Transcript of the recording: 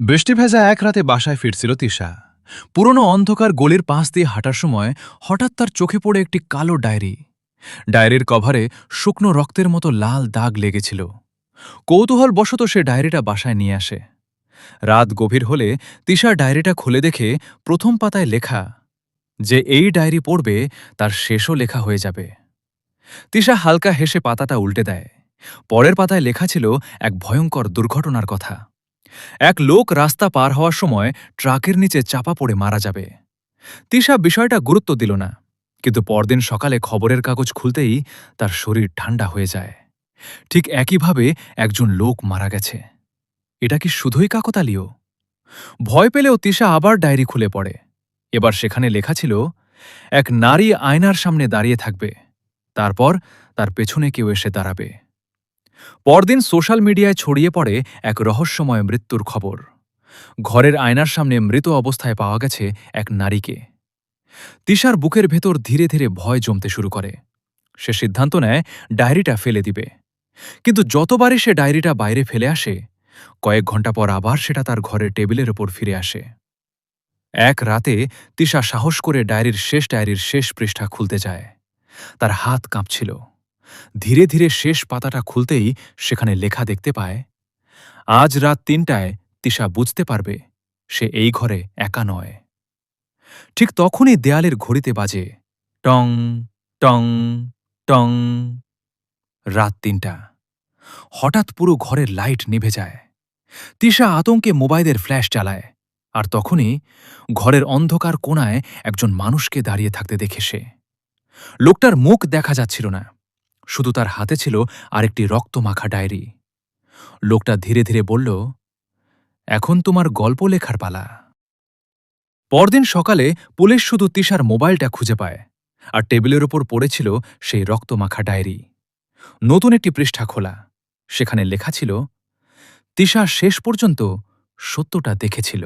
বৃষ্টি ভেজা এক রাতে বাসায় ফিরছিল তিশা। পুরনো অন্ধকার গলির পাশ দিয়ে হাঁটার সময় হঠাৎ তার চোখে পড়ে একটি কালো ডায়েরি। ডায়েরির কভারে শুকনো রক্তের মতো লাল দাগ লেগেছিল। কৌতূহলবশত সে ডায়েরিটা বাসায় নিয়ে আসে। রাত গভীর হলে তিশা ডায়েরিটা খুলে দেখে প্রথম পাতায় লেখা যে এই ডায়েরি পড়বে তার শেষও লেখা হয়ে যাবে। তিশা হালকা হেসে পাতাটা উল্টে দেয়। পরের পাতায় লেখা ছিল এক ভয়ঙ্কর দুর্ঘটনার কথা। এক লোক রাস্তা পার হওয়ার সময় ট্রাকের নিচে চাপা পড়ে মারা যাবে। তিশা বিষয়টা গুরুত্ব দিল না, কিন্তু পরদিন সকালে খবরের কাগজ খুলতেই তার শরীর ঠান্ডা হয়ে যায়। ঠিক একইভাবে একজন লোক মারা গেছে। এটা কি শুধুই কাকতালীয়? ভয় পেলেও তিশা আবার ডায়েরি খুলে পড়ে। এবার সেখানে লেখা ছিল, এক নারী আয়নার সামনে দাঁড়িয়ে থাকবে, তারপর তার পেছনে কেউ এসে দাঁড়াবে। পরদিন সোশ্যাল মিডিয়ায় ছড়িয়ে পড়ে এক রহস্যময় মৃত্যুর খবর। ঘরের আয়নার সামনে মৃত অবস্থায় পাওয়া গেছে এক নারীকে। তিশার বুকের ভেতর ধীরে ধীরে ভয় জমতে শুরু করে। সে সিদ্ধান্ত নেয় ডায়েরিটা ফেলে দিবে। কিন্তু যতবারই সে ডায়েরিটা বাইরে ফেলে আসে, কয়েক ঘন্টা পর আবার সেটা তার ঘরের টেবিলের ওপর ফিরে আসে। এক রাতে তিশা সাহস করে ডায়েরির শেষ পৃষ্ঠা খুলতে যায়। তার হাত কাঁপছিল। ধীরে ধীরে শেষ পাতাটা খুলতেই সেখানে লেখা দেখতে পায়, আজ রাত ৩টায় তিশা বুঝতে পারবে সে এই ঘরে একা নয়। ঠিক তখনই দেয়ালের ঘড়িতে বাজে টং টং টং। রাত ৩টা। হঠাৎ পুরো ঘরের লাইট নিভে যায়। তিশা আতঙ্কে মোবাইলের ফ্ল্যাশ চালায়, আর তখনই ঘরের অন্ধকার কোণায় একজন মানুষকে দাঁড়িয়ে থাকতে দেখে সে। লোকটার মুখ দেখা যাচ্ছিল না, শুধু তার হাতে ছিল আরেকটি রক্তমাখা ডায়েরি। লোকটা ধীরে ধীরে বলল, এখন তোমার গল্প লেখার পালা। পরদিন সকালে পুলিশ শুধু তিশার মোবাইলটা খুঁজে পায়, আর টেবিলের ওপর পড়েছিল সেই রক্তমাখা ডায়েরি। নতুন একটি পৃষ্ঠা খোলা। সেখানে লেখা ছিল, তিশা শেষ পর্যন্ত সত্যটা দেখেছিল।